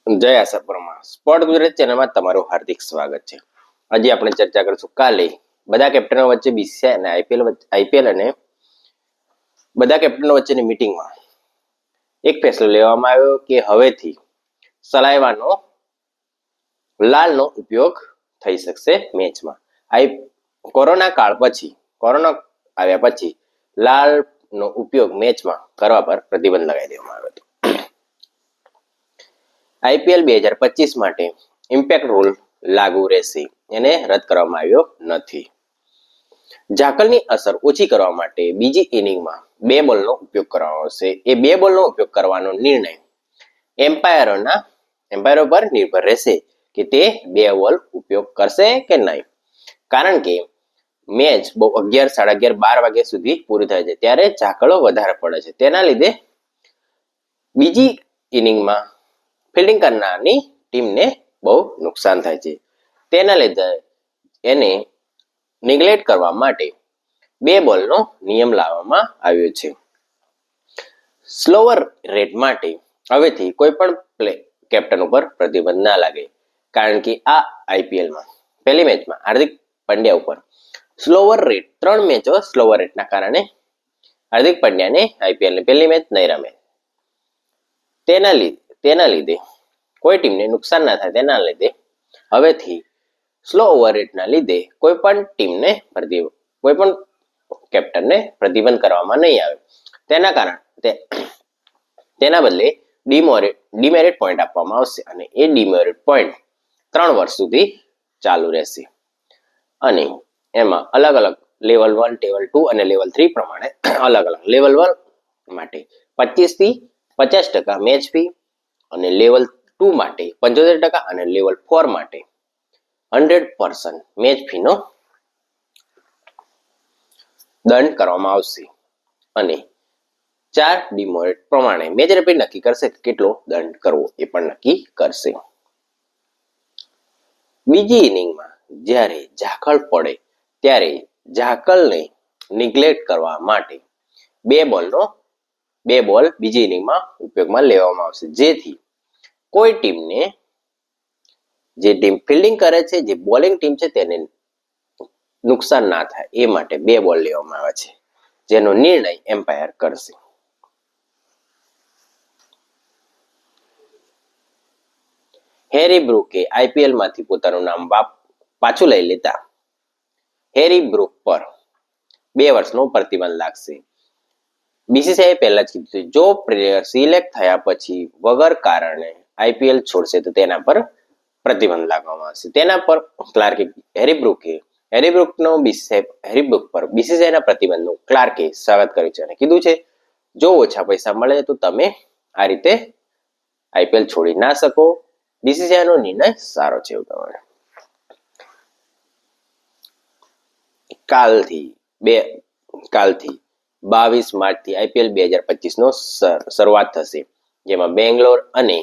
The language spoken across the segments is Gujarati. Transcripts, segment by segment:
જય આશાપુરમાં સ્પોર્ટ ગુજરાત ચેનલમાં તમારું હાર્દિક સ્વાગત છે. આજે આપણે ચર્ચા કરીશું કાલે બધા કેપ્ટનો વચ્ચે બીસીસીઆઈ અને આઈપીએલ અને બધા કેપ્ટનો વચ્ચેની મીટિંગમાં એક ફેસલો લેવામાં આવ્યો કે હવેથી સલાઈવાનો લાલનો ઉપયોગ થઈ શકશે મેચમાં. કોરોના આવ્યા પછી લાલનો ઉપયોગ મેચમાં કરવા પર પ્રતિબંધ લગાવી દેવામાં આવ્યો હતો. આઈપીએલ 2025 માટે ઇમ્પેક્ટ રૂલ લાગુ રહેશે, એને રદ કરવામાં આવ્યો નથી. ઝાકળની અસર ઓછી કરવા માટે બીજી ઇનિંગમાં 2 બોલનો ઉપયોગ કરવામાં આવશે. એ 2 બોલનો ઉપયોગ કરવાનો નિર્ણય એમ્પાયરો પર નિર્ભર રહેશે કે તે 2 બોલ ઉપયોગ કરશે કે નહીં. કારણ કે મેચ બહુ 11, 11:30, 12 વાગ્યા સુધી પૂરી થાય છે, ત્યારે ઝાકળો વધારે પડે છે. તેના લીધે બીજી ઇનિંગમાં ફિલ્ડિંગ કરનારની ટીમને બહુ નુકસાન થાય છે. તેના લીધે એને નિગ્લેક્ટ કરવા માટે 2 બોલનો નિયમ લાવવામાં આવ્યો છે. સ્લોવર રેટ માટે હવેથી કોઈ પણ કેપ્ટન ઉપર પ્રતિબંધ ના લાગે, કારણ કે આ આઈપીએલમાં પહેલી મેચમાં હાર્દિક પંડ્યા ઉપર સ્લોવર રેટ 3 મેચો સ્લોવર રેટના કારણે હાર્દિક પંડ્યાને આઈપીએલની પહેલી મેચ નહીં રમે. તેના લીધે કોઈ ટીમને નુકસાન ના થાય. તેના લીધે હવેથી સ્લો ઓવર રેટના લીધે કોઈ પણ કેપ્ટનને પ્રતિબંધ કરવામાં નહીં આવે. તેના બદલે ડીમેરિટ પોઈન્ટ આપવામાં આવશે અને એ ડીમેરિટ પોઈન્ટ 3 વર્ષ સુધી ચાલુ રહેશે. અને એમાં અલગ અલગ લેવલ 1, લેવલ 2 અને લેવલ 3 પ્રમાણે અલગ અલગ. લેવલ 1 માટે 25 થી 50% મેચ ફી, અને લેવલ 2 માટે 75% અને લેવલ 4 માટે 100% મેચ ફીનો દંડ કરવામાં આવશે. અને 4 ડિમોરેટ પ્રમાણે મેચ રેફરી નક્કી કરશે કે કેટલો દંડ કરવો, એ પણ નક્કી કરશે. બીજી ઇનિંગમાં જ્યારે ઝાકળ પડે ત્યારે ઝાકળને નિગ્લેક્ટ કરવા માટે 2 બોલ બીજી ઇનિંગમાં ઉપયોગમાં લેવામાં આવશે, જેથી કોઈ ટીમને, જે ટીમ ફિલ્ડિંગ કરે છે, જે બોલિંગ ટીમ છે, તેને નુકસાન ના થાય એ માટે 2 બોલ લેવામાં આવે છે, જેનો નિર્ણય એમ્પાયર કરશે. હેરી બ્રુકે આઈપીએલ માંથી પોતાનું નામ પાછું લઈ લેતા હેરી બ્રુક પર 2 વર્ષનો પ્રતિબંધ લાગશે. બીસીસીઆઈ પહેલા જ કીધું, જો પ્લેયર સિલેક્ટ થયા પછી વગર કારણે આઈપીએલ છોડશે તો તેના પર પ્રતિબંધ લાગવામાં આવશે. તેના પર ક્લાર્કે હેરી બ્રુક પર બીસીસીઆઈના પ્રતિબંધનું ક્લાર્કે સ્વાગત કર્યું છે અને કીધું છે, જો ઓછા પૈસા મળે તો તમે આ રીતે આઈપીએલ છોડી ના શકો. બીસીસીઆઈનો નિર્ણય સારો છે એવું કહેવાય. કાલથી 22 માર્ચથી આઈપીએલ 2025 નો શરૂઆત થશે, જેમાં બેંગ્લોર અને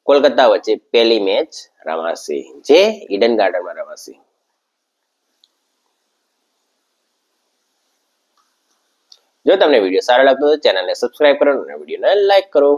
કોલકાતા વચ્ચે પહેલી મેચ રમાશે, જે ઈડન ગાર્ડનમાં રમાશે. જો તમને વિડીયો સારો લાગતો હોય તો ચેનલને સબસ્ક્રાઇબ કરો અને વિડીયોને લાઈક કરો.